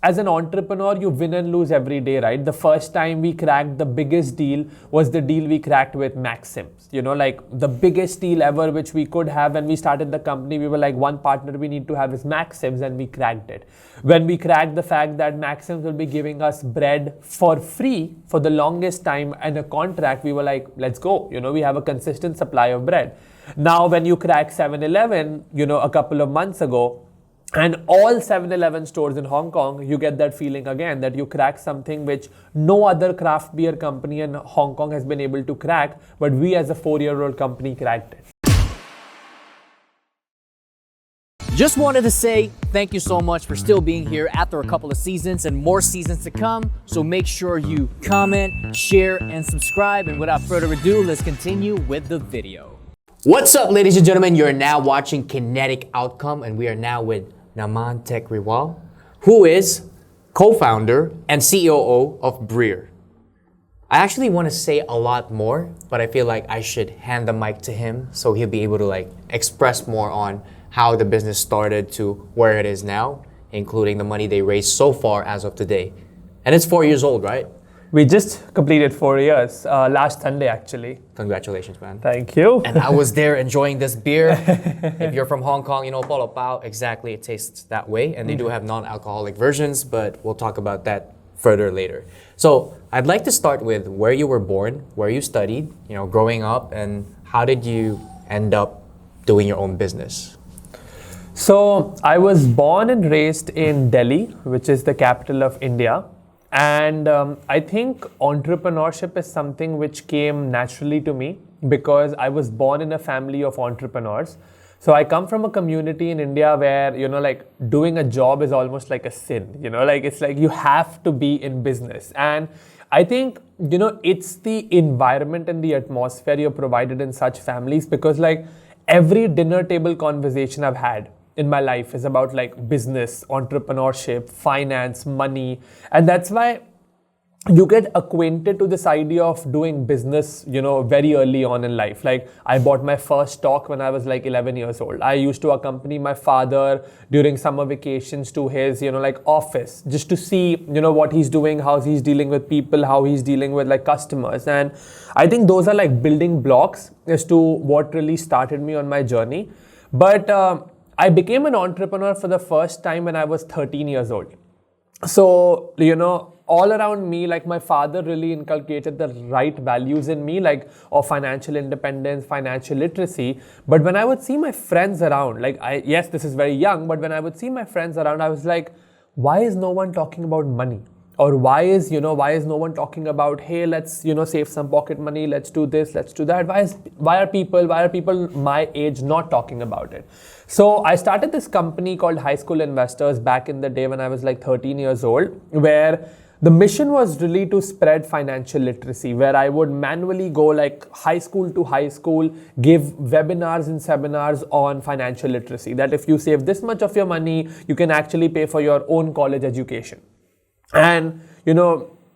as an entrepreneur, you win and lose every day, right? The first time we cracked the biggest deal was the deal we cracked with Maxims. Like the biggest deal ever which we could have when we started the company. We were like, one partner we need to have is Maxims, and we cracked it. When we cracked the fact that Maxims will be giving us bread for free for the longest time and a contract, we were like, let's go. We have a consistent supply of bread. Now, when you crack 7-Eleven, a couple of months ago, and all 7-Eleven stores in Hong Kong, you get that feeling again that you crack something which no other craft beer company in Hong Kong has been able to crack, but we as a 4-year-old company cracked it. Just wanted to say thank you so much for still being here after a couple of seasons and more seasons to come. So make sure you comment, share, and subscribe. And without further ado, let's continue with the video. What's up, ladies and gentlemen? You're now watching Kinetic Outcome, and we are now with Naman Tekriwal, who is co-founder and COO of Breer. I actually want to say a lot more, but I feel like I should hand the mic to him so he'll be able to express more on how the business started to where it is now, including the money they raised so far as of today. And it's 4 years old, right? We just completed 4 years, last Sunday actually. Congratulations, man. Thank you. And I was there enjoying this beer. If you're from Hong Kong, Polo Pao, exactly, it tastes that way. And they do have non-alcoholic versions, but we'll talk about that further later. So I'd like to start with where you were born, where you studied, growing up, and how did you end up doing your own business? So I was born and raised in Delhi, which is the capital of India. And I think entrepreneurship is something which came naturally to me because I was born in a family of entrepreneurs. So I come from a community in India where, doing a job is almost like a sin, it's like you have to be in business. And I think, it's the environment and the atmosphere you're provided in such families because every dinner table conversation I've had in my life is about business, entrepreneurship, finance, money. And that's why you get acquainted to this idea of doing business, very early on in life. I bought my first stock when I was 11 years old. I used to accompany my father during summer vacations to his, office just to see, what he's doing, how he's dealing with people, how he's dealing with customers. And I think those are building blocks as to what really started me on my journey. But I became an entrepreneur for the first time when I was 13 years old. So, all around me, my father really inculcated the right values in me, of financial independence, financial literacy. But when I would see my friends around, yes, this is very young, but when I would see my friends around, I was like, why is no one talking about money? Or why is no one talking about, hey, let's, save some pocket money, let's do this, let's do that. Why are people my age not talking about it? So I started this company called High School Investors back in the day when I was 13 years old, where the mission was really to spread financial literacy, where I would manually go high school to high school, give webinars and seminars on financial literacy, that if you save this much of your money, you can actually pay for your own college education. And,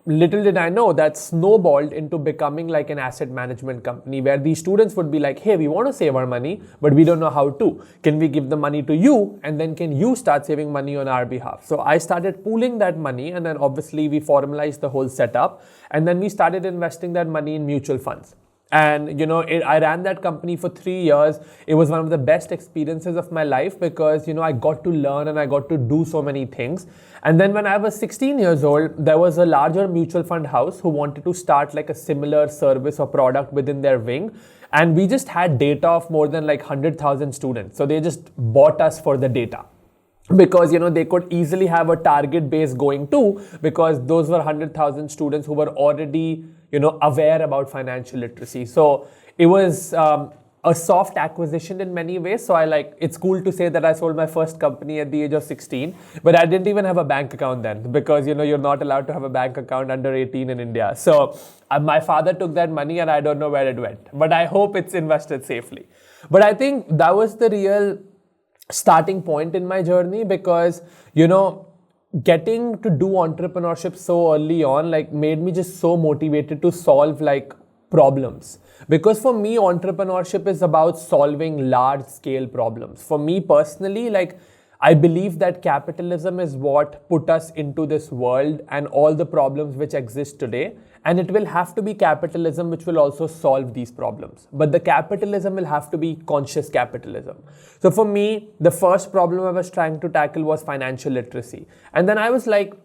little did I know that snowballed into becoming an asset management company where these students would be like, hey, we want to save our money, but we don't know how to. Can we give the money to you? And then can you start saving money on our behalf? So I started pooling that money, and then obviously we formalized the whole setup. And then we started investing that money in mutual funds. And, I ran that company for 3 years. It was one of the best experiences of my life because, I got to learn and I got to do so many things. And then when I was 16 years old, there was a larger mutual fund house who wanted to start a similar service or product within their wing. And we just had data of more than 100,000 students. So they just bought us for the data. Because, they could easily have a target base going too, because those were 100,000 students who were already, aware about financial literacy. So it was a soft acquisition in many ways. So it's cool to say that I sold my first company at the age of 16, but I didn't even have a bank account then because, you're not allowed to have a bank account under 18 in India. So my father took that money and I don't know where it went, but I hope it's invested safely. But I think that was the real starting point in my journey because, getting to do entrepreneurship so early on, made me just so motivated to solve problems. Because for me, entrepreneurship is about solving large scale problems. For me personally, I believe that capitalism is what put us into this world and all the problems which exist today. And it will have to be capitalism which will also solve these problems. But the capitalism will have to be conscious capitalism. So for me, the first problem I was trying to tackle was financial literacy. And then I was like,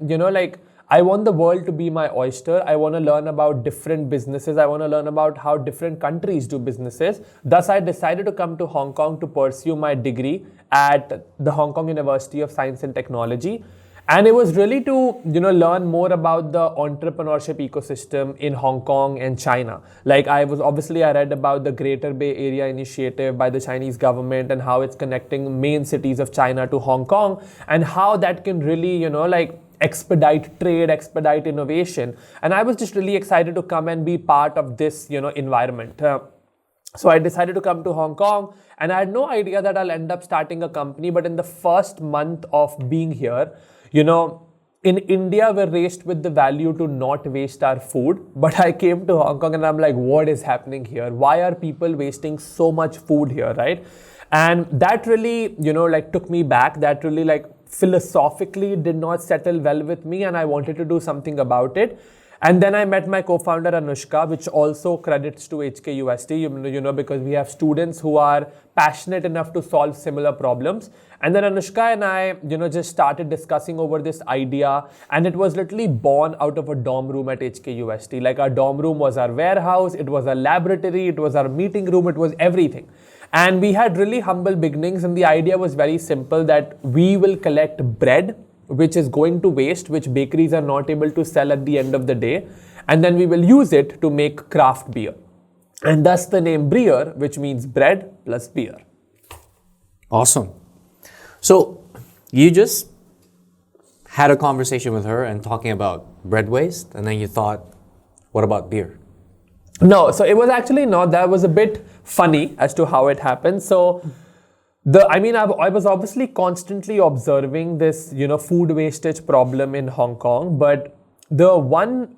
I want the world to be my oyster. I want to learn about different businesses. I want to learn about how different countries do businesses. Thus, I decided to come to Hong Kong to pursue my degree at the Hong Kong University of Science and Technology. And it was really to, learn more about the entrepreneurship ecosystem in Hong Kong and China. Like I read about the Greater Bay Area initiative by the Chinese government and how it's connecting main cities of China to Hong Kong and how that can really, expedite trade, expedite innovation. And I was just really excited to come and be part of this, environment. So I decided to come to Hong Kong, and I had no idea that I'll end up starting a company. But in the first month of being here, in India, we're raised with the value to not waste our food. But I came to Hong Kong and I'm like, what is happening here? Why are people wasting so much food here, right? And that really, took me back. That really, philosophically did not settle well with me, and I wanted to do something about it. And then I met my co-founder Anushka, which also credits to HKUST, because we have students who are passionate enough to solve similar problems. And then Anushka and I, just started discussing over this idea, and it was literally born out of a dorm room at HKUST. Like our dorm room was our warehouse, it was our laboratory, it was our meeting room, it was everything. And we had really humble beginnings, and the idea was very simple, that we will collect bread which is going to waste, which bakeries are not able to sell at the end of the day, and then we will use it to make craft beer. And thus the name Breer, which means bread plus beer. Awesome. So you just had a conversation with her and talking about bread waste, and then you thought, what about beer? No, so it was actually not. That was a bit funny as to how it happened. So I was obviously constantly observing this, food wastage problem in Hong Kong. But the one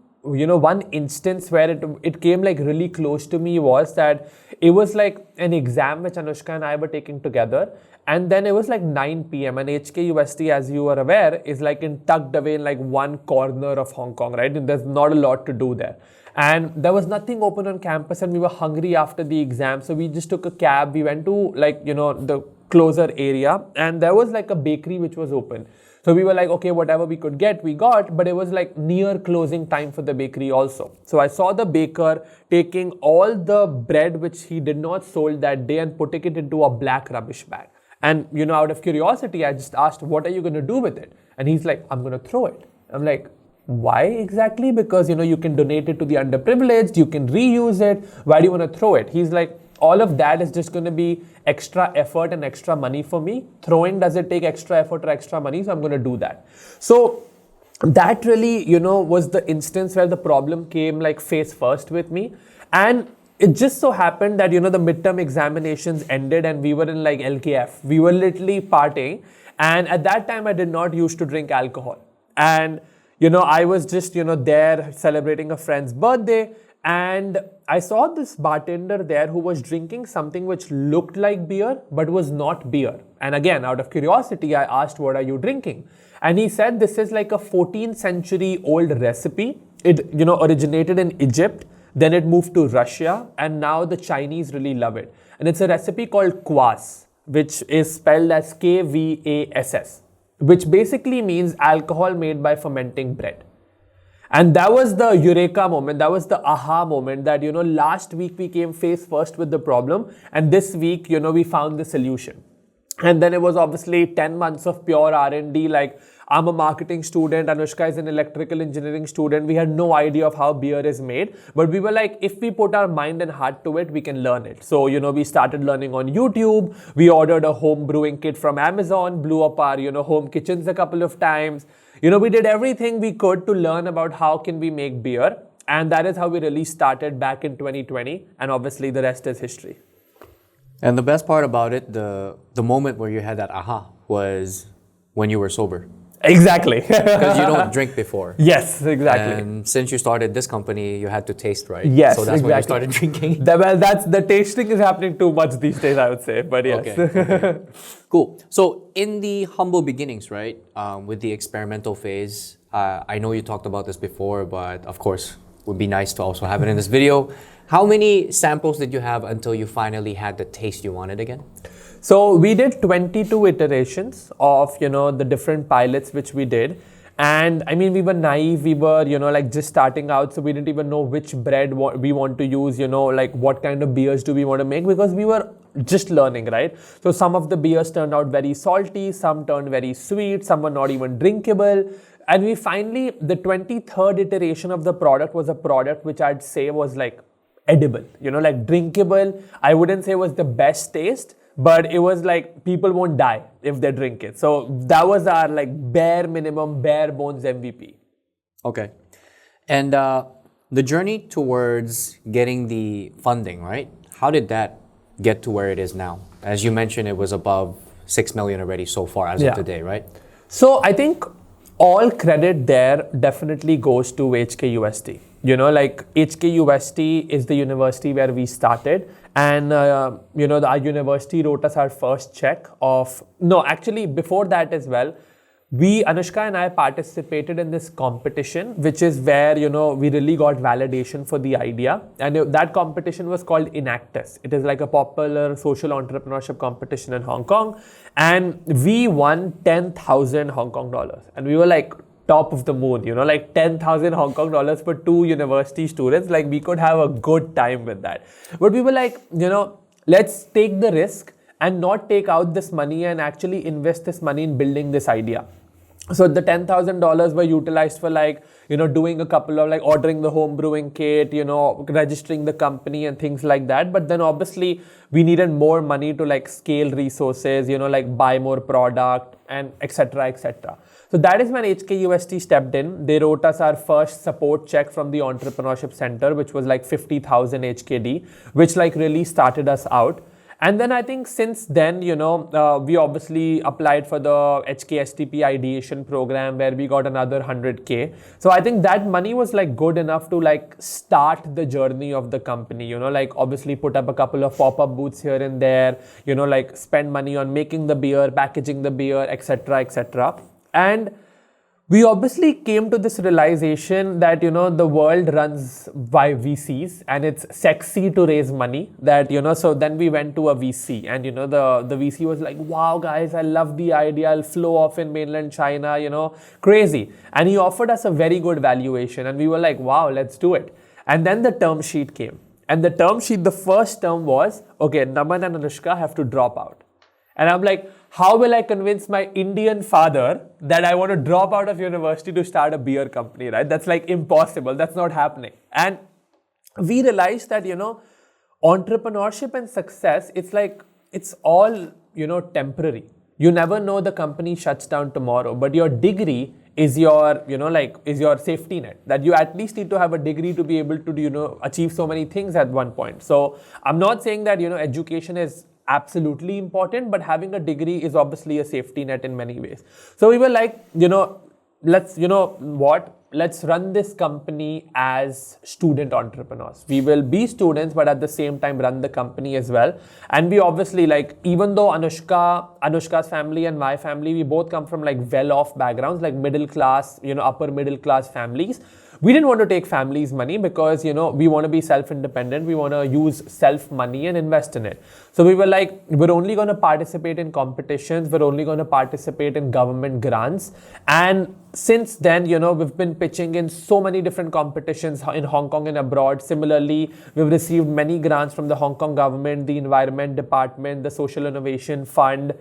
instance where it came like really close to me was that it was like an exam which Anushka and I were taking together. And then it was like 9 p.m. and HKUST, as you are aware, is like tucked away in like one corner of Hong Kong, right? And there's not a lot to do there. And there was nothing open on campus, and we were hungry after the exam. So we just took a cab. We went to the closer area, and there was like a bakery which was open. So we were like, okay, whatever we could get, we got, but it was like near closing time for the bakery also. So I saw the baker taking all the bread which he did not sold that day and putting it into a black rubbish bag. And, out of curiosity, I just asked, what are you going to do with it? And he's like, I'm going to throw it. I'm like, why exactly? Because, you can donate it to the underprivileged, you can reuse it. Why do you want to throw it? He's like, all of that is just going to be extra effort and extra money for me. Throwing doesn't take extra effort or extra money, so I'm going to do that. So that really, was the instance where the problem came like face first with me. And it just so happened that, the midterm examinations ended and we were in like LKF. We were literally partying. And at that time, I did not used to drink alcohol. And, I was just, there celebrating a friend's birthday. And I saw this bartender there who was drinking something which looked like beer, but was not beer. And again, out of curiosity, I asked, what are you drinking? And he said, this is like a 14th century old recipe. It, originated in Egypt. Then it moved to Russia, and now the Chinese really love it. And it's a recipe called kvass, which is spelled as Kvass, which basically means alcohol made by fermenting bread. And that was the eureka moment, that was the aha moment that, last week we came face first with the problem, and this week, we found the solution. And then it was obviously 10 months of pure R&D, like I'm a marketing student, Anushka is an electrical engineering student. We had no idea of how beer is made, but we were like, if we put our mind and heart to it, we can learn it. So, we started learning on YouTube. We ordered a home brewing kit from Amazon, blew up our, home kitchens a couple of times. We did everything we could to learn about how can we make beer. And that is how we really started back in 2020. And obviously the rest is history. And the best part about it, the moment where you had that aha was when you were sober. Exactly. Because you don't drink before. Yes, exactly. And since you started this company, you had to taste, right? Yes, so that's exactly. when you started drinking. Well, that's the tasting is happening too much these days, I would say. But yes. Okay. Cool. So in the humble beginnings, right, with the experimental phase, I know you talked about this before, but of course, it would be nice to also have it in this video. How many samples did you have until you finally had the taste you wanted again? So we did 22 iterations of, the different pilots which we did. And I mean, we were naive, we were, like just starting out. So we didn't even know which bread we want to use, like what kind of beers do we want to make, because we were just learning, right? So some of the beers turned out very salty, some turned very sweet, some were not even drinkable. And we finally, the 23rd iteration of the product was a product which I'd say was like edible, like drinkable. I wouldn't say it was the best taste, but it was like people won't die if they drink it. So that was our like bare minimum, bare bones MVP. Okay. And the journey towards getting the funding, right? How did that get to where it is now? As you mentioned, it was above 6 million already so far as of today, right? So I think all credit there definitely goes to HKUST. Like HKUST is the university where we started. And, our university wrote us our first check of, no, actually before that as well, Anushka and I participated in this competition, which is where, we really got validation for the idea. And that competition was called Enactus. It is like a popular social entrepreneurship competition in Hong Kong. And we won 10,000 Hong Kong dollars. And we were like top of the moon, like 10,000 Hong Kong dollars for 2 university students. Like we could have a good time with that. But we were like, let's take the risk and not take out this money and actually invest this money in building this idea. So the $10,000 were utilized for like, doing a couple of like ordering the home brewing kit, registering the company and things like that. But then obviously we needed more money to like scale resources, like buy more product and etc. etc. So that is when HKUST stepped in. They wrote us our first support check from the Entrepreneurship Center, which was like 50,000 HKD, which like really started us out. And then I think since then, we obviously applied for the HKSTP ideation program where we got another 100K. So I think that money was like good enough to like start the journey of the company, like obviously put up a couple of pop-up booths here and there, like spend money on making the beer, packaging the beer, etc., etc. And we obviously came to this realization that, the world runs by VCs and it's sexy to raise money that, so then we went to a VC and, the VC was like, wow, guys, I love the idea. I'll flow off in mainland China, crazy. And he offered us a very good valuation and we were like, wow, let's do it. And then the term sheet came. And the term sheet, the first term was, okay, Naman and Anushka have to drop out. And I'm like, how will I convince my Indian father that I want to drop out of university to start a beer company, right? That's like impossible. That's not happening. And we realized that, entrepreneurship and success, it's all, temporary. You never know the company shuts down tomorrow, but your degree is your, is your safety net. That you at least need to have a degree to be able to, achieve so many things at one point. So I'm not saying that, education is absolutely important, but having a degree is obviously a safety net in many ways. So we were like, let's run this company as student entrepreneurs. We will be students, but at the same time run the company as well. And we obviously like, even though Anushka's family and my family, we both come from like well-off backgrounds, like middle class, upper middle class families. We didn't want to take family's money because, we want to be self-independent. We want to use self-money and invest in it. So we were like, we're only going to participate in competitions. We're only going to participate in government grants. And since then, we've been pitching in so many different competitions in Hong Kong and abroad. Similarly, we've received many grants from the Hong Kong government, the Environment Department, the Social Innovation Fund,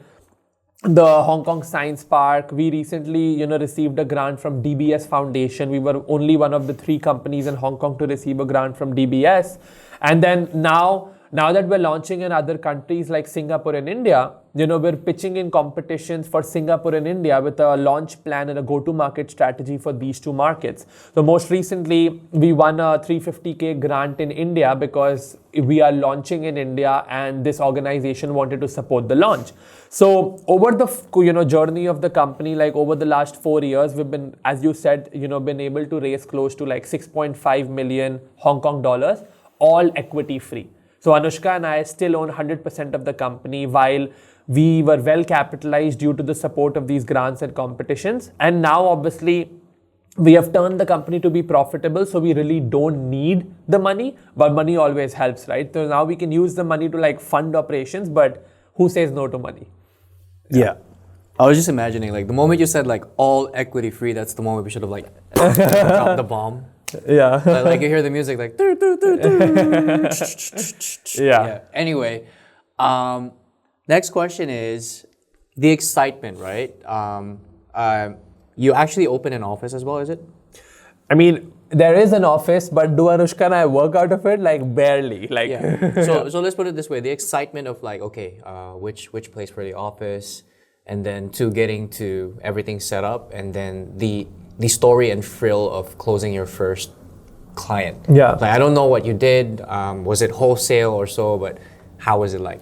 the Hong Kong Science Park. We recently, received a grant from DBS Foundation. We were only one of the 3 companies in Hong Kong to receive a grant from DBS. And then now Now that we're launching in other countries like Singapore and India, we're pitching in competitions for Singapore and India with a launch plan and a go-to-market strategy for these two markets. So most recently, we won a 350K grant in India because we are launching in India and this organization wanted to support the launch. So over the journey of the company, like over the last 4 years, we've been, as you said, been able to raise close to like 6.5 million Hong Kong dollars, all equity free. So Anushka and I still own 100% of the company while we were well capitalized due to the support of these grants and competitions. And now obviously we have turned the company to be profitable, so we really don't need the money, but money always helps, right? So now we can use the money to like fund operations, but who says no to money? Yeah. I was just imagining, like the moment you said like all equity free, that's the moment we should have like dropped the bomb. Yeah. Like you hear the music like yeah. Anyway, next question is the excitement, right? You actually open an office as well, is it? I mean, there is an office, but do Anushka and I work out of it? Like barely. Like yeah. So let's put it this way: the excitement of like, okay, which place for the office, and then to getting to everything set up, and then the story and thrill of closing your first client. Yeah. Like I don't know what you did. Was it wholesale or so? But how was it like?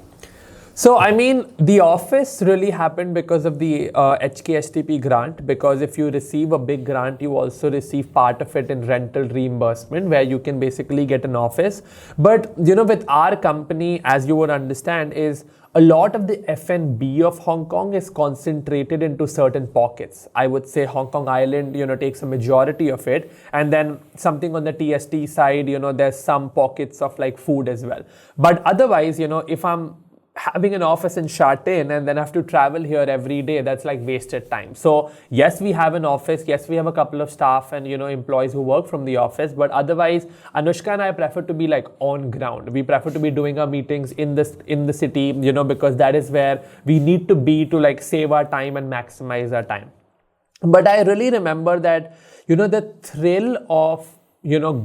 So, I mean, the office really happened because of the HKSTP grant, because if you receive a big grant, you also receive part of it in rental reimbursement, where you can basically get an office. But, with our company, as you would understand, is a lot of the F&B of Hong Kong is concentrated into certain pockets. I would say Hong Kong Island, takes a majority of it. And then something on the TST side, there's some pockets of like food as well. But otherwise, if I'm having an office in Sha Tin and then have to travel here every day, that's like wasted time. So yes, we have an office. Yes, we have a couple of staff and, employees who work from the office. But otherwise, Anushka and I prefer to be like on ground. We prefer to be doing our meetings in the city, because that is where we need to be to like save our time and maximize our time. But I really remember that, the thrill of,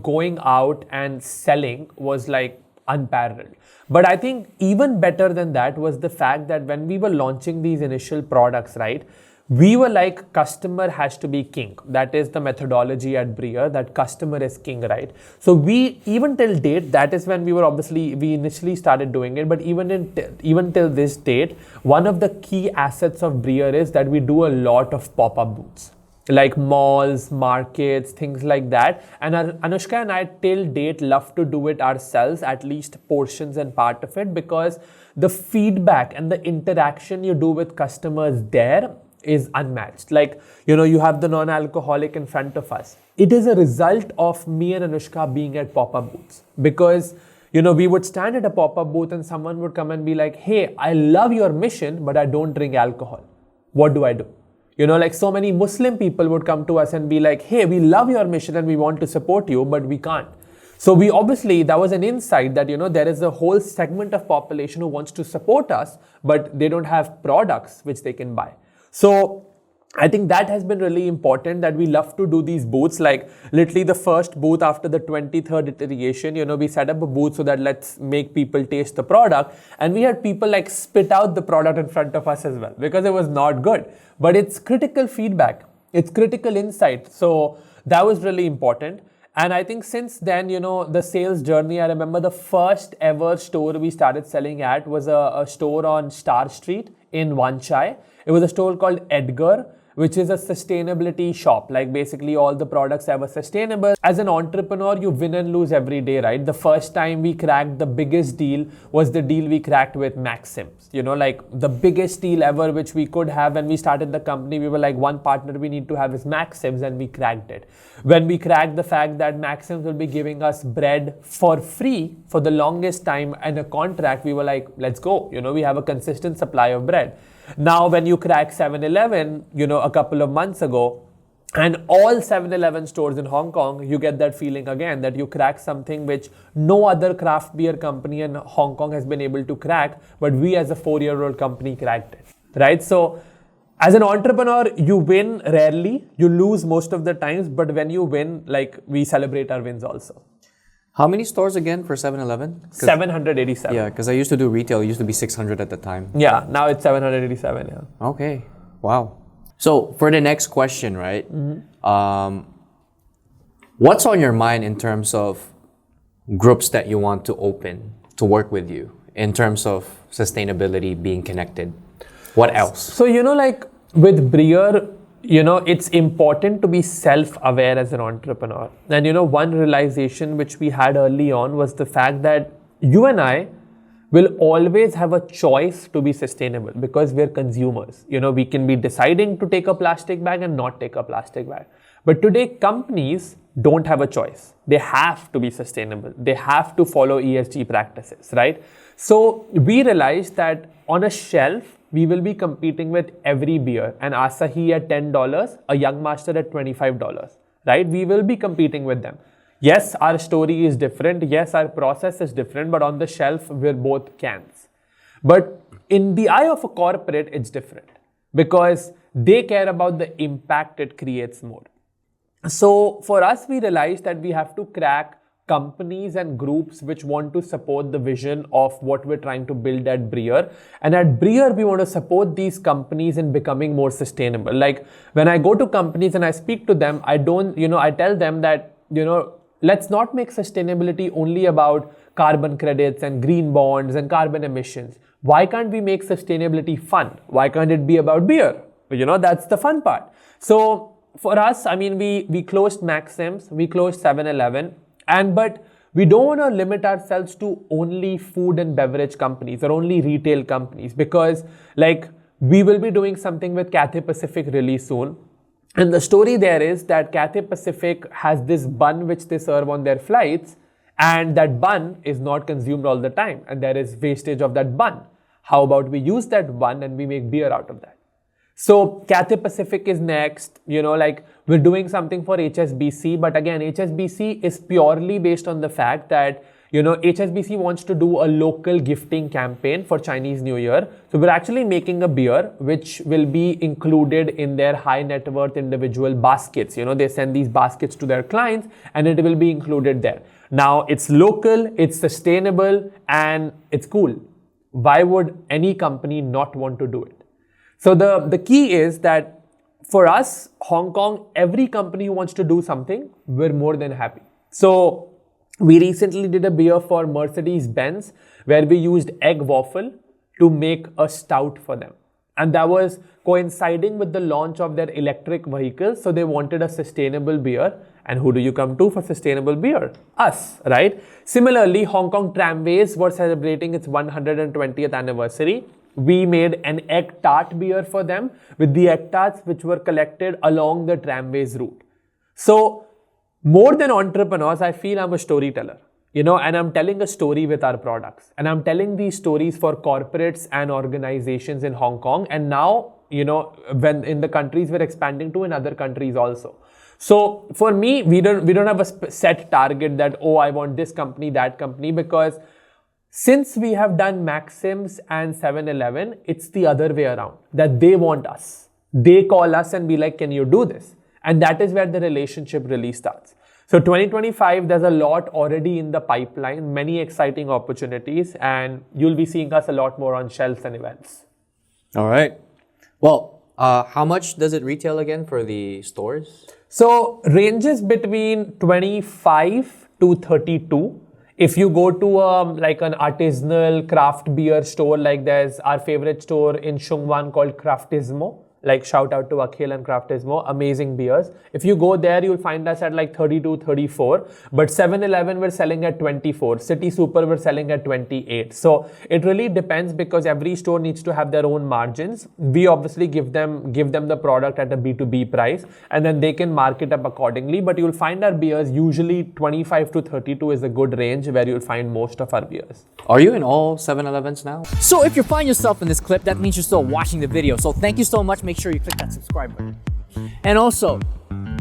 going out and selling was like unparalleled. But I think even better than that was the fact that when we were launching these initial products, right, we were like, customer has to be king. That is the methodology at Breer, that customer is king, right? So we, even till date, that is when we initially started doing it. But even till this date, one of the key assets of Breer is that we do a lot of pop-up booths, like malls, markets, things like that. And Anushka and I till date love to do it ourselves, at least portions and part of it, because the feedback and the interaction you do with customers there is unmatched. Like, you have the non-alcoholic in front of us. It is a result of me and Anushka being at pop-up booths, because we would stand at a pop-up booth and someone would come and be like, hey, I love your mission, but I don't drink alcohol. What do I do? Like so many Muslim people would come to us and be like, hey, we love your mission and we want to support you, but we can't. So we obviously, that was an insight that, there is a whole segment of population who wants to support us, but they don't have products which they can buy. So I think that has been really important, that we love to do these booths. Like literally the first booth after the 23rd iteration, we set up a booth so that let's make people taste the product. And we had people like spit out the product in front of us as well, because it was not good. But it's critical feedback. It's critical insight. So that was really important. And I think since then, the sales journey, I remember the first ever store we started selling at was a store on Star Street in Wan Chai. It was a store called 𝘼𝙧𝙀, which is a sustainability shop. Like basically all the products ever sustainable. As an entrepreneur, you win and lose every day, right? The first time we cracked the biggest deal was the deal we cracked with Maxims. Like the biggest deal ever which we could have. When we started the company, we were like, one partner we need to have is Maxims, and we cracked it. When we cracked the fact that Maxims will be giving us bread for free for the longest time and a contract, we were like, let's go. We have a consistent supply of bread. Now, when you crack 7-Eleven, a couple of months ago, and all 7-Eleven stores in Hong Kong, you get that feeling again, that you crack something which no other craft beer company in Hong Kong has been able to crack, but we as a 4-year-old company cracked it, right? So as an entrepreneur, you win rarely, you lose most of the times, but when you win, like we celebrate our wins also. How many stores again for 7-Eleven? 787. Yeah, because I used to do retail. It used to be 600 at the time. Yeah, now it's 787, yeah. Okay, wow. So for the next question, right? What's on your mind in terms of groups that you want to open to work with you in terms of sustainability, being connected? What else? So, like with Breer, it's important to be self-aware as an entrepreneur. And, one realization which we had early on was the fact that you and I will always have a choice to be sustainable because we're consumers. We can be deciding to take a plastic bag and not take a plastic bag. But today, companies don't have a choice. They have to be sustainable. They have to follow ESG practices, right? So we realized that on a shelf, we will be competing with every beer, an Asahi at $10, a Young Master at $25, right? We will be competing with them. Yes, our story is different. Yes, our process is different, but on the shelf, we're both cans. But in the eye of a corporate, it's different because they care about the impact it creates more. So for us, we realized that we have to crack companies and groups which want to support the vision of what we're trying to build at Breer. And at Breer, we want to support these companies in becoming more sustainable. Like when I go to companies and I speak to them, I tell them that, let's not make sustainability only about carbon credits and green bonds and carbon emissions. Why can't we make sustainability fun? Why can't it be about beer? That's the fun part. So for us, we closed Maxims, we closed 7-Eleven, but we don't want to limit ourselves to only food and beverage companies or only retail companies because we will be doing something with Cathay Pacific really soon. And the story there is that Cathay Pacific has this bun which they serve on their flights, and that bun is not consumed all the time and there is wastage of that bun. How about we use that bun and we make beer out of that? So Cathay Pacific is next, we're doing something for HSBC, but again, HSBC is purely based on the fact that, HSBC wants to do a local gifting campaign for Chinese New Year. So we're actually making a beer which will be included in their high net worth individual baskets. They send these baskets to their clients and it will be included there. Now it's local, it's sustainable, and it's cool. Why would any company not want to do it? So the key is that for us, Hong Kong, every company who wants to do something, we're more than happy. So we recently did a beer for Mercedes-Benz where we used egg waffle to make a stout for them. And that was coinciding with the launch of their electric vehicles. So they wanted a sustainable beer. And who do you come to for sustainable beer? Us, right? Similarly, Hong Kong Tramways were celebrating its 120th anniversary. We made an egg tart beer for them with the egg tarts which were collected along the tramways route. So more than entrepreneurs, I feel I'm a storyteller, and I'm telling a story with our products. And I'm telling these stories for corporates and organizations in Hong Kong. And now, when in the countries we're expanding to, in other countries also. So for me, we don't have a set target that, I want this company, that company, because since we have done Maxims and 7-Eleven, it's the other way around, that they want us. They call us and be like, can you do this? And that is where the relationship really starts. So 2025, there's a lot already in the pipeline, many exciting opportunities, and you'll be seeing us a lot more on shelves and events. All right. Well, how much does it retail again for the stores? So ranges between 25 to 32. If you go to an artisanal craft beer store, there's our favorite store in Sheung Wan called Craftismo. Shout out to Akhil and Craftismo, amazing beers. If you go there, you'll find us at 32, 34. But 7-Eleven, we're selling at 24. City Super, we're selling at 28. So it really depends because every store needs to have their own margins. We obviously give them the product at a B2B price and then they can mark it up accordingly. But you'll find our beers usually 25 to 32 is a good range where you'll find most of our beers. Are you in all 7-Elevens now? So if you find yourself in this clip, that means you're still watching the video. So thank you so much. Make sure you click that subscribe button. And also,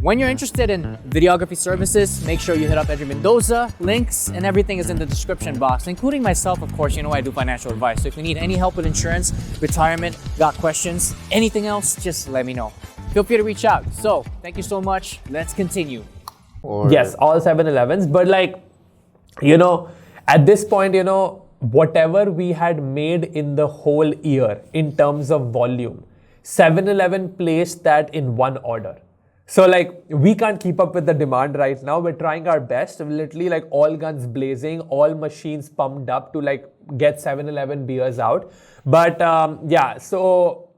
when you're interested in videography services, make sure you hit up Edwin Mendoza. Links and everything is in the description box, including myself, of course. I do financial advice. So if you need any help with insurance, retirement, got questions, anything else, just let me know. Feel free to reach out. So thank you so much. Let's continue. Yes, all 7-Elevens. But At this point, whatever we had made in the whole year in terms of volume, 7-Eleven placed that in one order. So we can't keep up with the demand right now. We're trying our best, literally all guns blazing, all machines pumped up to get 7-Eleven beers out. But yeah, so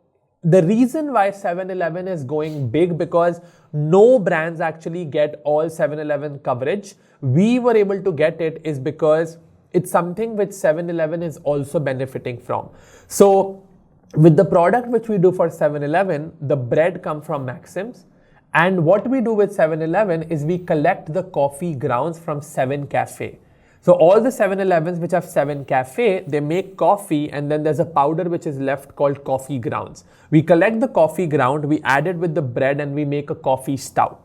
the reason why 7-Eleven is going big, because no brands actually get all 7-Eleven coverage. We were able to get it is because it's something which 7-Eleven is also benefiting from. So with the product which we do for 7-Eleven, the bread comes from Maxim's. And what we do with 7-Eleven is we collect the coffee grounds from 7 Cafe. So all the 7-Elevens which have 7 Cafe, they make coffee, and then there's a powder which is left called coffee grounds. We collect the coffee ground, we add it with the bread, and we make a coffee stout.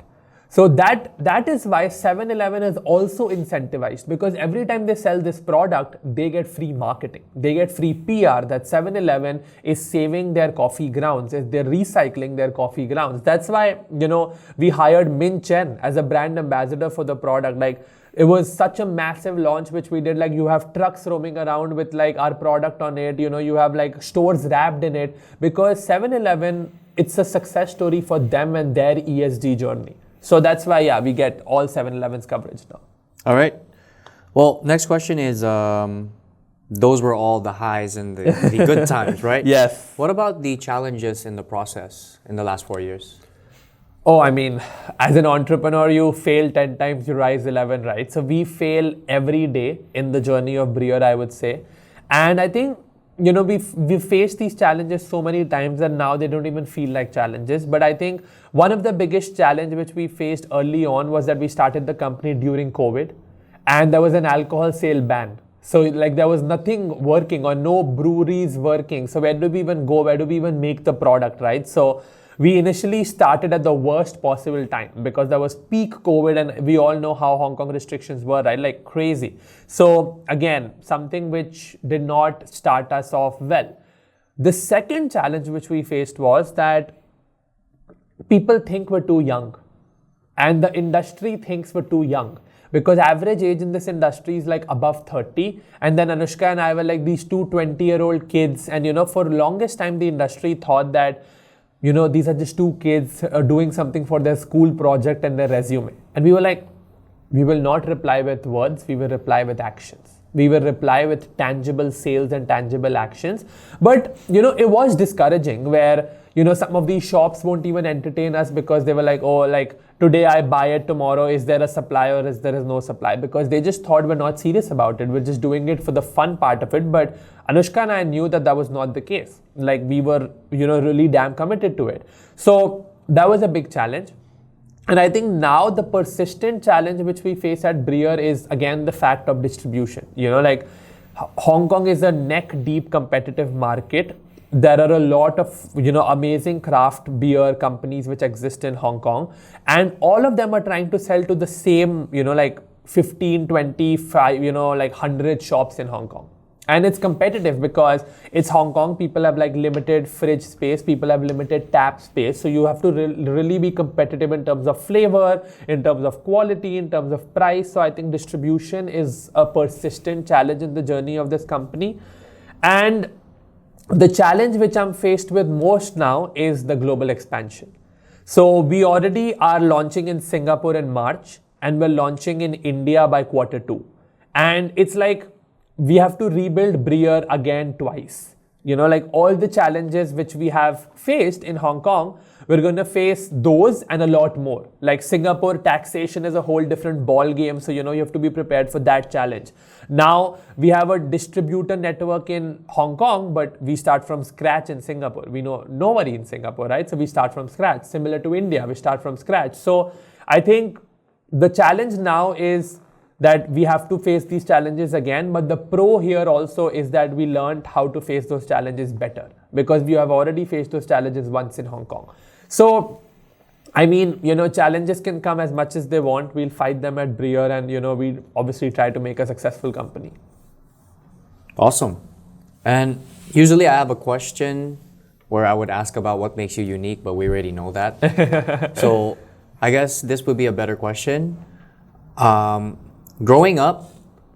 So that is why 7-Eleven is also incentivized, because every time they sell this product, they get free marketing. They get free PR that 7-Eleven is saving their coffee grounds, they're recycling their coffee grounds. That's why, we hired Min Chen as a brand ambassador for the product. It was such a massive launch which we did. You have trucks roaming around with our product on it. You have stores wrapped in it, because 7-Eleven, it's a success story for them and their ESG journey. So that's why, yeah, we get all 7-Eleven's coverage now. All right. Well, next question is, those were all the highs and the good times, right? Yes. What about the challenges in the process in the last 4 years? Oh, I mean, as an entrepreneur, you fail 10 times, you rise 11, right? So we fail every day in the journey of Breer, I would say. And I think, we've faced these challenges so many times that now they don't even feel like challenges. But I think one of the biggest challenge which we faced early on was that we started the company during COVID, and there was an alcohol sale ban. So there was nothing working, or no breweries working. So where do we even go? Where do we even make the product, right? So we initially started at the worst possible time, because there was peak COVID, and we all know how Hong Kong restrictions were, right? Crazy. So again, something which did not start us off well. The second challenge which we faced was that people think we're too young, and the industry thinks we're too young, because average age in this industry is above 30. And then Anushka and I were these two 20-year-old kids. And for longest time, the industry thought that these are just two kids doing something for their school project and their resume. And we were we will not reply with words, we will reply with actions. We will reply with tangible sales and tangible actions. But, it was discouraging where, some of these shops won't even entertain us, because they were today I buy it, tomorrow is there a supply or is there no supply? Because they just thought we're not serious about it. We're just doing it for the fun part of it. But Anushka and I knew that was not the case. We were, really damn committed to it. So that was a big challenge. And I think now the persistent challenge which we face at Breer is again the fact of distribution. Hong Kong is a neck deep competitive market. There are a lot of, amazing craft beer companies which exist in Hong Kong, and all of them are trying to sell to the same, 15, 25, 100 shops in Hong Kong. And it's competitive because it's Hong Kong. People have limited fridge space. People have limited tap space. So you have to really be competitive in terms of flavor, in terms of quality, in terms of price. So I think distribution is a persistent challenge in the journey of this company. And the challenge which I'm faced with most now is the global expansion. So we already are launching in Singapore in March, and we're launching in India by Q2. And it's we have to rebuild Breer again twice. All the challenges which we have faced in Hong Kong, we're going to face those and a lot more. Singapore taxation is a whole different ball game. So, you have to be prepared for that challenge. Now, we have a distributor network in Hong Kong, but we start from scratch in Singapore. We know nobody in Singapore, right? So we start from scratch. Similar to India, we start from scratch. So I think the challenge now is that we have to face these challenges again. But the pro here also is that we learned how to face those challenges better, because we have already faced those challenges once in Hong Kong. So, I mean, challenges can come as much as they want. We'll fight them at Breer, and, we obviously try to make a successful company. Awesome. And usually I have a question where I would ask about what makes you unique, but we already know that. So I guess this would be a better question. Growing up,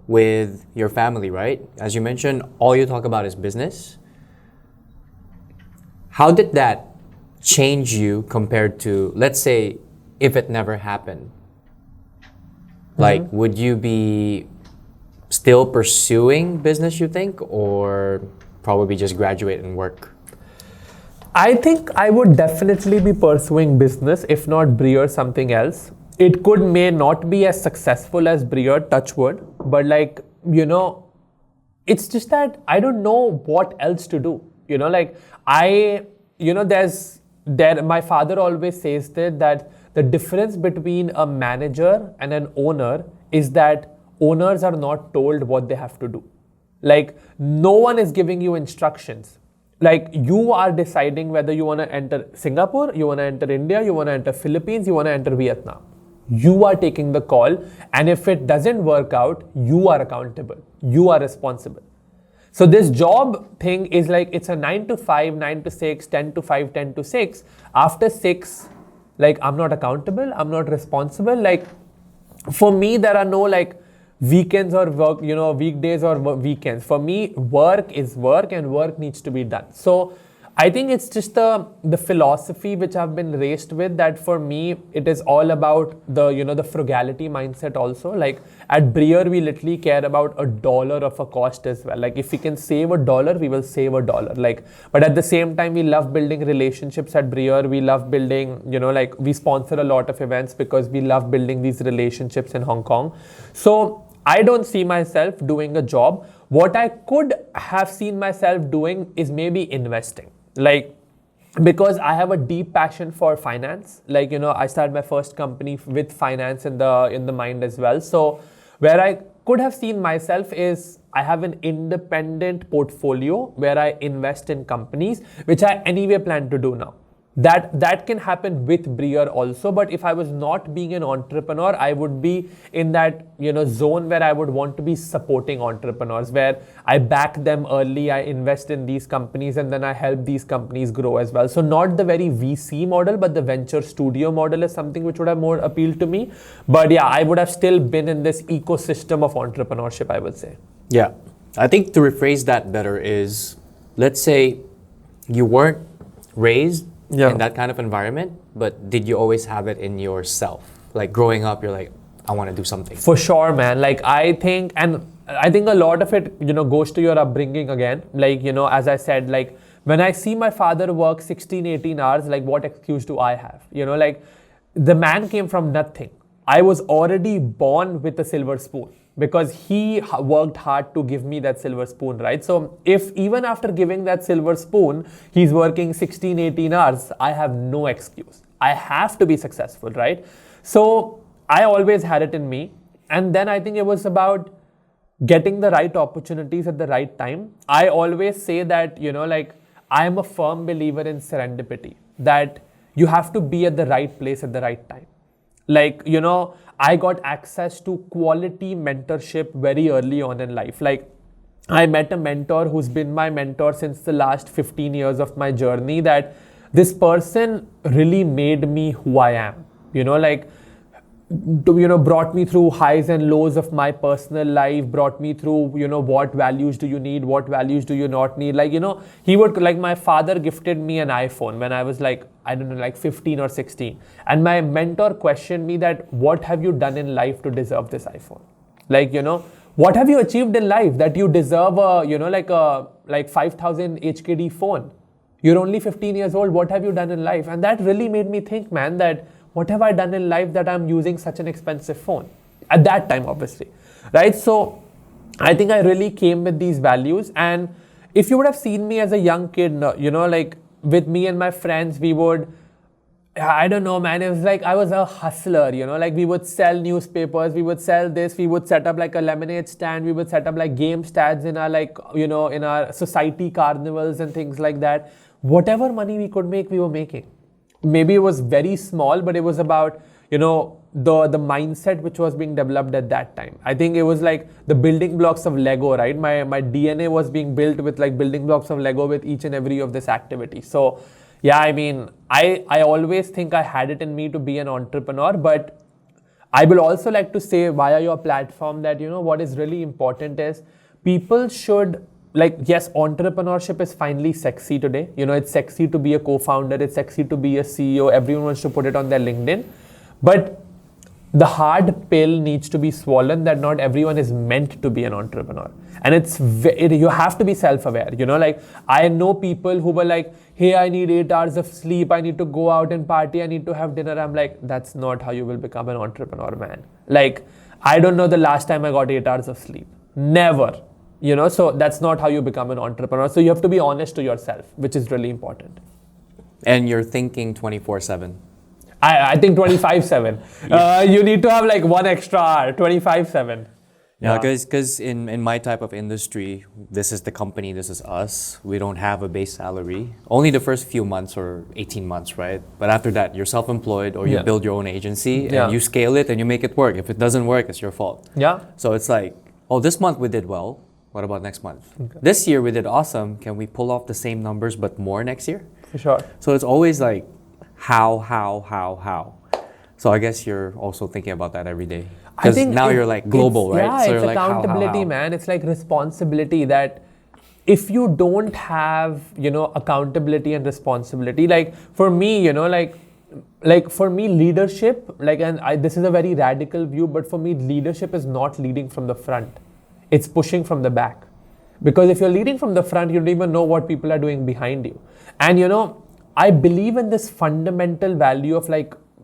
with your family, right? As you mentioned, all you talk about is business. How did that change you compared to, let's say, if it never happened? Like, would you be still pursuing business, you think, or probably just graduate and work? I think I would definitely be pursuing business, if not Breer, something else. It may not be as successful as Breer, touch wood, but like, it's just that I don't know what else to do. My father always says that the difference between a manager and an owner is that owners are not told what they have to do. Like, no one is giving you instructions. Like, you are deciding whether you want to enter Singapore, you want to enter India, you want to enter Philippines, you want to enter Vietnam. You are taking the call, and if it doesn't work out, you are accountable. You are responsible. So this job thing is like, it's a 9 to 5, 9 to 6, 10 to 5, 10 to 6. After 6, like, I'm not accountable, I'm not responsible. Like, for me, there are no like weekends or work, weekdays or weekends. For me, work is work and work needs to be done. So I think it's just the philosophy which I've been raised with, that for me, it is all about the frugality mindset also. Like at Breer, we literally care about $1 of a cost as well. Like if we can save $1, we will save $1. Like, but at the same time, we love building relationships at Breer. We love building, we sponsor a lot of events because we love building these relationships in Hong Kong. So I don't see myself doing a job. What I could have seen myself doing is maybe investing. Like, because I have a deep passion for finance. Like, I started my first company with finance in the mind as well. So where I could have seen myself is I have an independent portfolio where I invest in companies, which I anyway plan to do now. That can happen with Breer also, but if I was not being an entrepreneur, I would be in that zone where I would want to be supporting entrepreneurs, where I back them early, I invest in these companies, and then I help these companies grow as well. So not the very VC model, but the venture studio model is something which would have more appealed to me. But yeah, I would have still been in this ecosystem of entrepreneurship, I would say. Yeah, I think to rephrase that better is, let's say you weren't raised in that kind of environment, but did you always have it in yourself? Like growing up, you're like, I want to do something. For sure, man. Like I think a lot of it, goes to your upbringing again. Like, as I said, like when I see my father work 16, 18 hours, like what excuse do I have? Like the man came from nothing. I was already born with a silver spoon because he worked hard to give me that silver spoon, right? So if even after giving that silver spoon, he's working 16, 18 hours, I have no excuse. I have to be successful, right? So I always had it in me. And then I think it was about getting the right opportunities at the right time. I always say that, I am a firm believer in serendipity, that you have to be at the right place at the right time. Like, I got access to quality mentorship very early on in life. Like, I met a mentor who's been my mentor since the last 15 years of my journey, that this person really made me who I am, brought me through highs and lows of my personal life, brought me through, what values do you need, what values do you not need. Like, he would, like my father gifted me an iPhone when I was like, I don't know, like 15 or 16. And my mentor questioned me that, what have you done in life to deserve this iPhone? Like, what have you achieved in life that you deserve a, like 5,000 HKD phone? You're only 15 years old. What have you done in life? And that really made me think, man, that what have I done in life that I'm using such an expensive phone? At that time, obviously, right? So I think I really came with these values. And if you would have seen me as a young kid, like with me and my friends, we would, I don't know, man, it was like I was a hustler, like we would sell newspapers, we would sell this, we would set up like a lemonade stand, we would set up like game stands in our like, in our society carnivals and things like that. Whatever money we could make, we were making. Maybe it was very small, but it was about, the mindset which was being developed at that time. I think it was like the building blocks of Lego, right? My DNA was being built with like building blocks of Lego with each and every of this activity. So yeah, I mean, I always think I had it in me to be an entrepreneur, but I will also like to say via your platform that, what is really important is people should, yes, entrepreneurship is finally sexy today. It's sexy to be a co-founder. It's sexy to be a CEO. Everyone wants to put it on their LinkedIn. But the hard pill needs to be swollen that not everyone is meant to be an entrepreneur. And you have to be self-aware. I know people who were like, hey, I need 8 hours of sleep. I need to go out and party. I need to have dinner. I'm like, that's not how you will become an entrepreneur, man. I don't know the last time I got 8 hours of sleep. Never. So that's not how you become an entrepreneur. So you have to be honest to yourself, which is really important. And you're thinking 24/7. I think 25/7. You need to have 1 extra hour, 25/7. Yeah, because in my type of industry, this is the company, this is us. We don't have a base salary. Only the first few months or 18 months, right? But after that, you're self-employed or you build your own agency and you scale it and you make it work. If it doesn't work, it's your fault. Yeah. So it's like, oh, this month we did well. What about next month? Okay. This year we did awesome. Can we pull off the same numbers but more next year? For sure. So it's always like, how? So I guess you're also thinking about that every day. Because now you're like global, right? Yeah, so it's you're accountability, how? man. It's like responsibility that if you don't have, accountability and responsibility, for me, for me, leadership, this is a very radical view, but for me, leadership is not leading from the front. It's pushing from the back. Because if you're leading from the front, you don't even know what people are doing behind you. And, I believe in this fundamental value of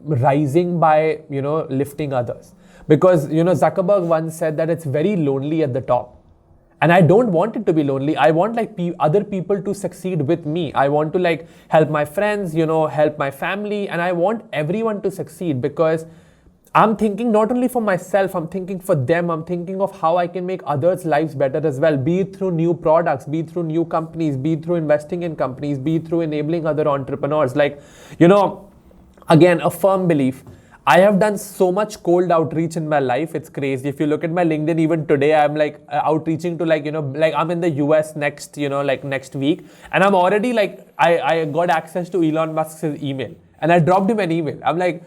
rising by, lifting others. Because, Zuckerberg once said that it's very lonely at the top. And I don't want it to be lonely. I want other people to succeed with me. I want to help my friends, help my family. And I want everyone to succeed because I'm thinking not only for myself, I'm thinking for them. I'm thinking of how I can make others' lives better as well. Be it through new products, be it through new companies, be it through investing in companies, be it through enabling other entrepreneurs. Again, a firm belief. I have done so much cold outreach in my life. It's crazy. If you look at my LinkedIn, even today, I'm outreaching to I'm in the US next, next week. And I'm already I got access to Elon Musk's email. And I dropped him an email. I'm like,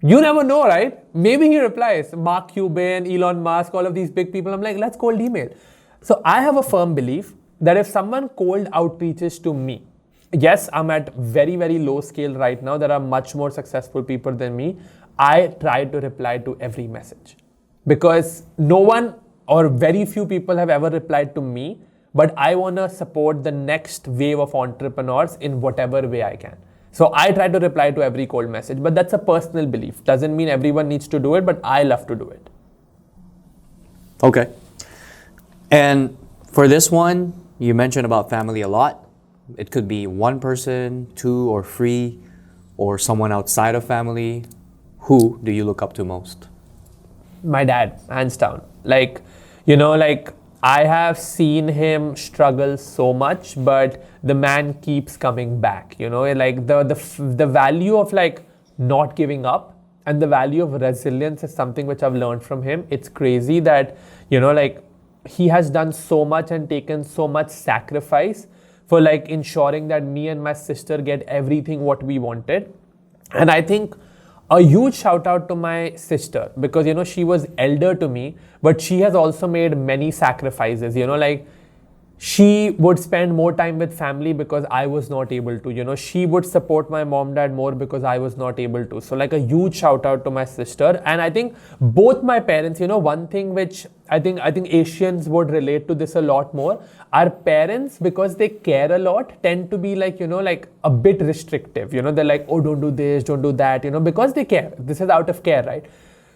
you never know, right? Maybe he replies. Mark Cuban, Elon Musk, all of these big people. I'm like, let's cold email. So I have a firm belief that if someone cold outreaches to me, yes, I'm at very, very low scale right now. There are much more successful people than me. I try to reply to every message because no one or very few people have ever replied to me, but I want to support the next wave of entrepreneurs in whatever way I can. So I try to reply to every cold message, but that's a personal belief. Doesn't mean everyone needs to do it, but I love to do it. Okay. And for this one, you mentioned about family a lot. It could be one person, 2 or 3, or someone outside of family. Who do you look up to most? My dad, hands down. I have seen him struggle so much, but the man keeps coming back. The value of not giving up and the value of resilience is something which I've learned from him. It's crazy that, he has done so much and taken so much sacrifice for ensuring that me and my sister get everything what we wanted. And I think a huge shout out to my sister because, she was elder to me, but she has also made many sacrifices, she would spend more time with family because I was not able to, she would support my mom, dad more because I was not able to. So a huge shout out to my sister. And I think both my parents, one thing which I think Asians would relate to this a lot more. Our parents, because they care a lot, tend to be a bit restrictive. They're like, oh, don't do this, don't do that, because they care. This is out of care, right?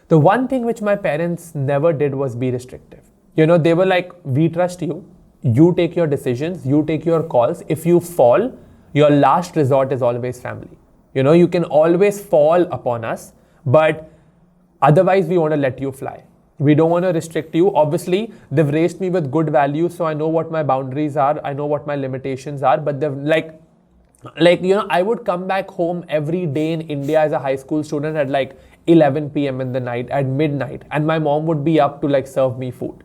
The one thing which my parents never did was be restrictive. They were like, we trust you. You take your decisions, you take your calls. If you fall, your last resort is always family. You can always fall upon us, but otherwise we want to let you fly. We don't want to restrict you. Obviously, they've raised me with good values, so I know what my boundaries are. I know what my limitations are, but they've I would come back home every day in India as a high school student at 11 p.m. in the night, at midnight, and my mom would be up to serve me food.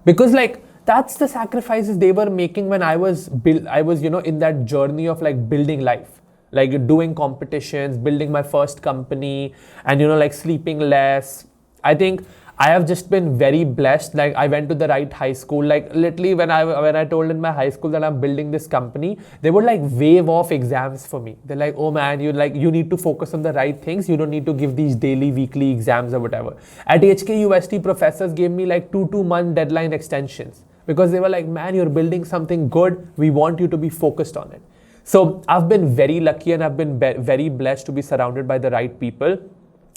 Because that's the sacrifices they were making when I was in that journey of building life. like doing competitions, building my first company, and like sleeping less. I think I have just been very blessed. Like I went to the right high school. Like literally when I told in my high school that I'm building this company, they would like wave off exams for me. They're like, oh man, you need to focus on the right things. You don't need to give these daily, weekly exams or whatever. At HKUST, professors gave me like 2 month deadline extensions because they were like, man, you're building something good. We want you to be focused on it. So I've been very lucky and I've been very blessed to be surrounded by the right people.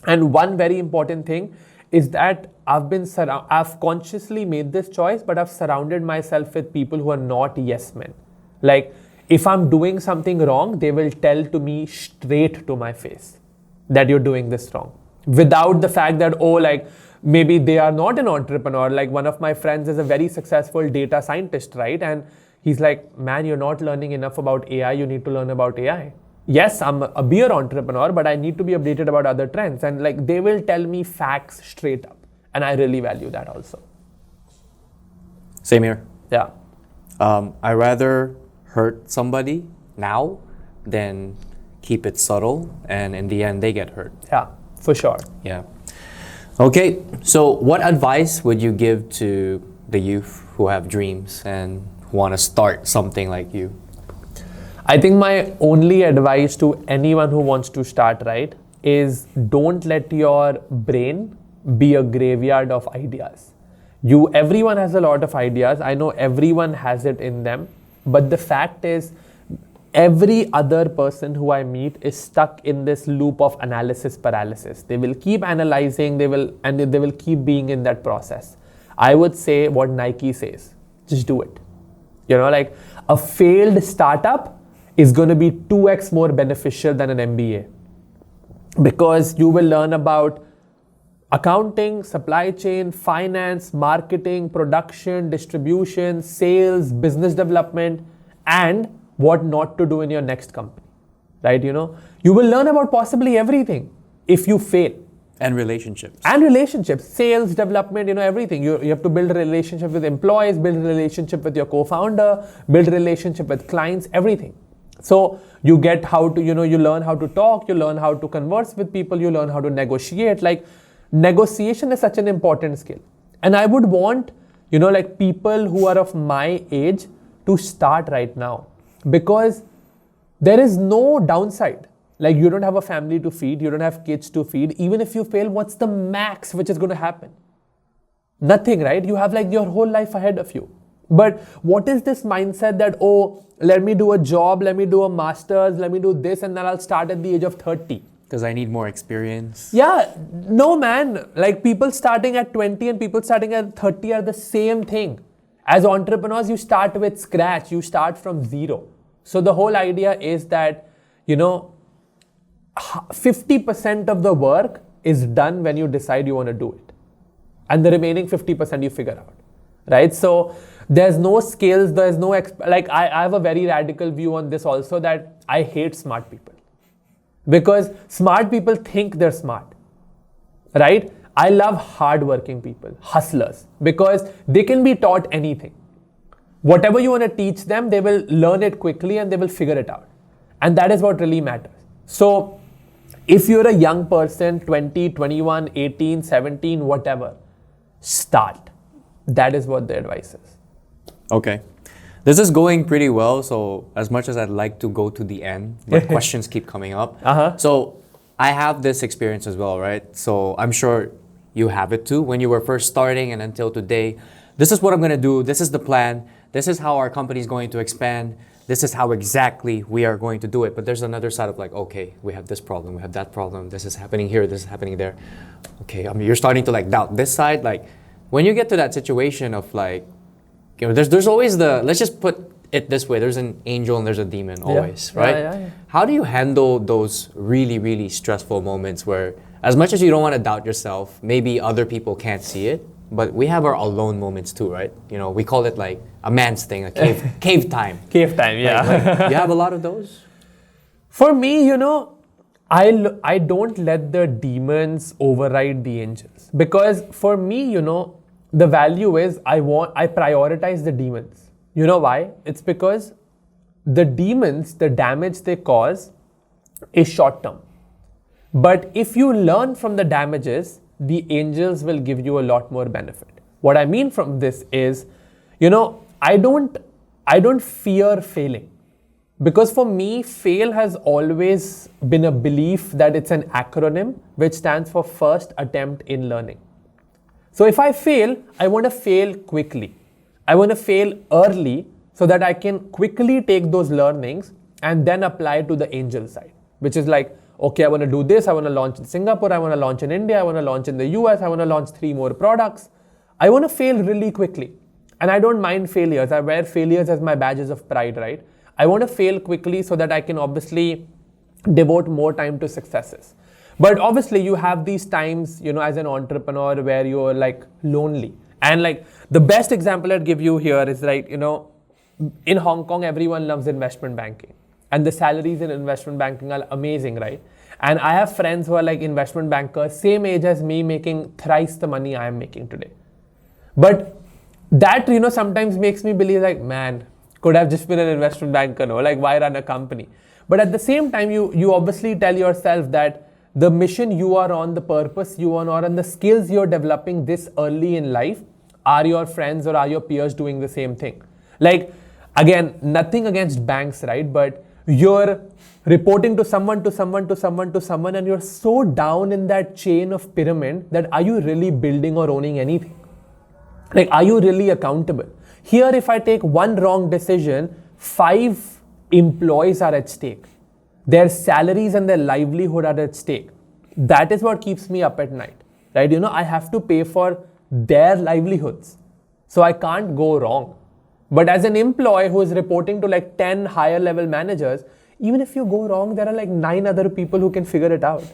And one very important thing is that I've consciously made this choice, but I've surrounded myself with people who are not yes men. Like if I'm doing something wrong, they will tell to me straight to my face that you're doing this wrong, without the fact that, oh, like maybe they are not an entrepreneur. Like one of my friends is a very successful data scientist, right? And he's like, man, you're not learning enough about AI. You need to learn about AI. Yes, I'm a beer entrepreneur, but I need to be updated about other trends. And like they will tell me facts straight up. And I really value that also. Same here. Yeah. I rather hurt somebody now than keep it subtle. And in the end, they get hurt. Yeah, for sure. Yeah. Okay. So what advice would you give to the youth who have dreams and who want to start something like you? I think my only advice to anyone who wants to start, right, is don't let your brain be a graveyard of ideas. Everyone has a lot of ideas. I know everyone has it in them. But the fact is, every other person who I meet is stuck in this loop of analysis paralysis. They will keep analyzing, they will keep being in that process. I would say what Nike says, just do it. Like a failed startup is going to be 2x more beneficial than an MBA, because you will learn about accounting, supply chain, finance, marketing, production, distribution, sales, business development, and what not to do in your next company, right? You will learn about possibly everything if you fail. And relationships. Sales, development, everything. You have to build a relationship with employees, build a relationship with your co-founder, build a relationship with clients, everything. So you get how to, you learn how to talk, you learn how to converse with people, you learn how to negotiate. Like negotiation is such an important skill. And I would want, like people who are of my age to start right now, because there is no downside. Like you don't have a family to feed, you don't have kids to feed. Even if you fail, what's the max which is going to happen? Nothing, right? You have like your whole life ahead of you. But what is this mindset that, oh, let me do a job, let me do a master's, let me do this, and then I'll start at the age of 30. Because I need more experience. Yeah, no man. Like people starting at 20 and people starting at 30 are the same thing. As entrepreneurs, you start with scratch, you start from zero. So the whole idea is that, 50% of the work is done when you decide you want to do it. And the remaining 50% you figure out, right? So there's no skills, there's no, I have a very radical view on this also, that I hate smart people. Because smart people think they're smart, right? I love hardworking people, hustlers, because they can be taught anything. Whatever you want to teach them, they will learn it quickly and they will figure it out. And that is what really matters. So if you're a young person, 20, 21, 18, 17, whatever, start. That is what the advice is. Okay. This is going pretty well, so as much as I'd like to go to the end, but questions keep coming up. So I have this experience as well, right? So I'm sure you have it too. When you were first starting and until today, this is what I'm going to do. This is the plan. This is how our company is going to expand. This is how exactly we are going to do it. But there's another side of like, okay, we have this problem, we have that problem. This is happening here, this is happening there. Okay, you're starting to like doubt this side. Like when you get to that situation of like, there's always let's just put it this way. There's an angel and there's a demon always, right? Yeah. How do you handle those really, really stressful moments where as much as you don't want to doubt yourself, maybe other people can't see it, but we have our alone moments too, right? We call it like a man's thing, a cave time. Cave time, yeah. Like, you have a lot of those? For me, I don't let the demons override the angels. Because for me, the value is I prioritize the demons. You know why? It's because the demons, the damage they cause, is short term. But if you learn from the damages, the angels will give you a lot more benefit. What I mean from this is, I don't fear failing. Because for me, fail has always been a belief that it's an acronym which stands for first attempt in learning. So if I fail, I want to fail quickly. I want to fail early so that I can quickly take those learnings and then apply to the angel side, which is like, okay, I want to do this. I want to launch in Singapore. I want to launch in India. I want to launch in the US. I want to launch 3 more products. I want to fail really quickly. And I don't mind failures. I wear failures as my badges of pride, right? I want to fail quickly so that I can obviously devote more time to successes. But obviously you have these times, as an entrepreneur where you're like lonely. And like the best example I'd give you here is like, in Hong Kong, everyone loves investment banking. And the salaries in investment banking are amazing, right? And I have friends who are like investment bankers, same age as me, making thrice the money I am making today. But that, sometimes makes me believe like, man, could have just been an investment banker, no? Like, why run a company? But at the same time, you obviously tell yourself that the mission you are on, the purpose you are on, and the skills you're developing this early in life, are your friends or are your peers doing the same thing? Like, again, nothing against banks, right? But you're reporting to someone, and you're so down in that chain of pyramid that are you really building or owning anything? Like, are you really accountable? Here, if I take one wrong decision, 5 employees are at stake. Their salaries and their livelihood are at stake. That is what keeps me up at night, right? I have to pay for their livelihoods. So I can't go wrong. But as an employee who is reporting to like 10 higher level managers, even if you go wrong, there are like 9 other people who can figure it out,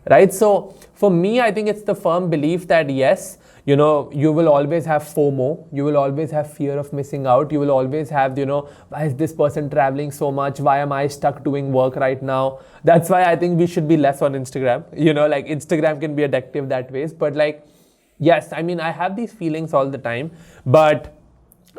right? So for me, I think it's the firm belief that yes, you will always have FOMO. You will always have fear of missing out. You will always have, why is this person traveling so much? Why am I stuck doing work right now? That's why I think we should be less on Instagram. Like Instagram can be addictive that ways. But like, yes, I mean, I have these feelings all the time, but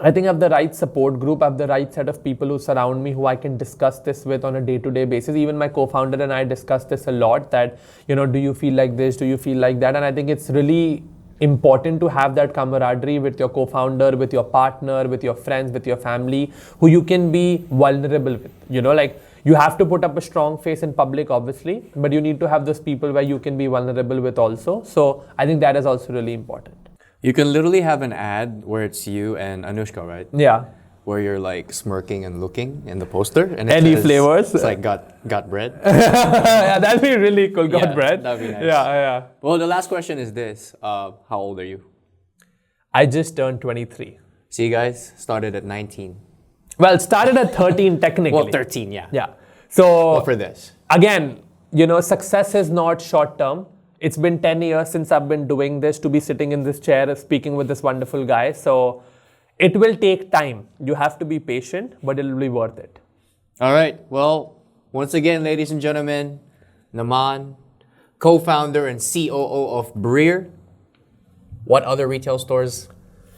I think I have the right support group. I have the right set of people who surround me, who I can discuss this with on a day-to-day basis. Even my co-founder and I discuss this a lot that, do you feel like this? Do you feel like that? And I think it's really important to have that camaraderie with your co-founder, with your partner, with your friends, with your family, who you can be vulnerable with. Like you have to put up a strong face in public, obviously, but you need to have those people where you can be vulnerable with also. So I think that is also really important. You can literally have an ad where it's you and Anushka, right? Yeah. Where you're like smirking and looking in the poster. And any flavors? It's like got bread. Yeah, that'd be really cool. Got bread. That'd be nice. Yeah. Well, the last question is this. How old are you? I just turned 23. See, guys, started at 19. Well, started at 13 technically. Well, 13, yeah. Yeah. So well, for this. Again, success is not short term. It's been 10 years since I've been doing this, to be sitting in this chair speaking with this wonderful guy. So it will take time. You have to be patient, but it will be worth it. All right. Well, once again, ladies and gentlemen, Naman, co-founder and COO of Breer. What other retail stores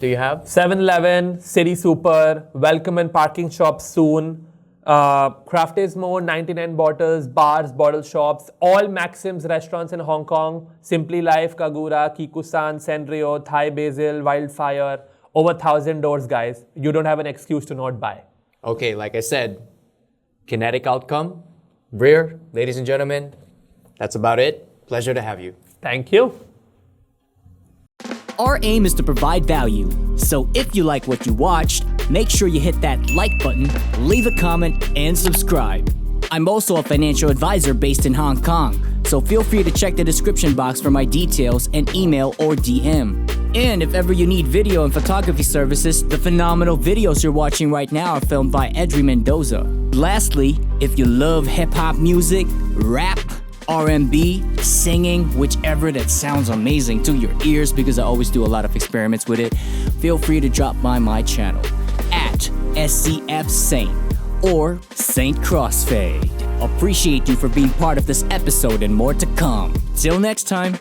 do you have? 7-Eleven, City Super, Welcome and Parking Shops soon. Crafties Mode, 99 Bottles, bars, bottle shops, all Maxim's restaurants in Hong Kong, Simply Life, Kagura, Kikusan, Sanrio, Thai Basil, Wildfire, over 1,000 doors, guys. You don't have an excuse to not buy. Okay, like I said, kinetic outcome. Breer, ladies and gentlemen, that's about it. Pleasure to have you. Thank you. Our aim is to provide value, so if you like what you watched, make sure you hit that like button, leave a comment, and subscribe. I'm also a financial advisor based in Hong Kong, so feel free to check the description box for my details and email or DM. And if ever you need video and photography services, the phenomenal videos you're watching right now are filmed by Edri Mendoza. Lastly, if you love hip-hop music, rap, R&B, singing, whichever that sounds amazing to your ears, because I always do a lot of experiments with it, feel free to drop by my channel at SCF Saint or Saint Crossfade. Appreciate you for being part of this episode and more to come. Till next time.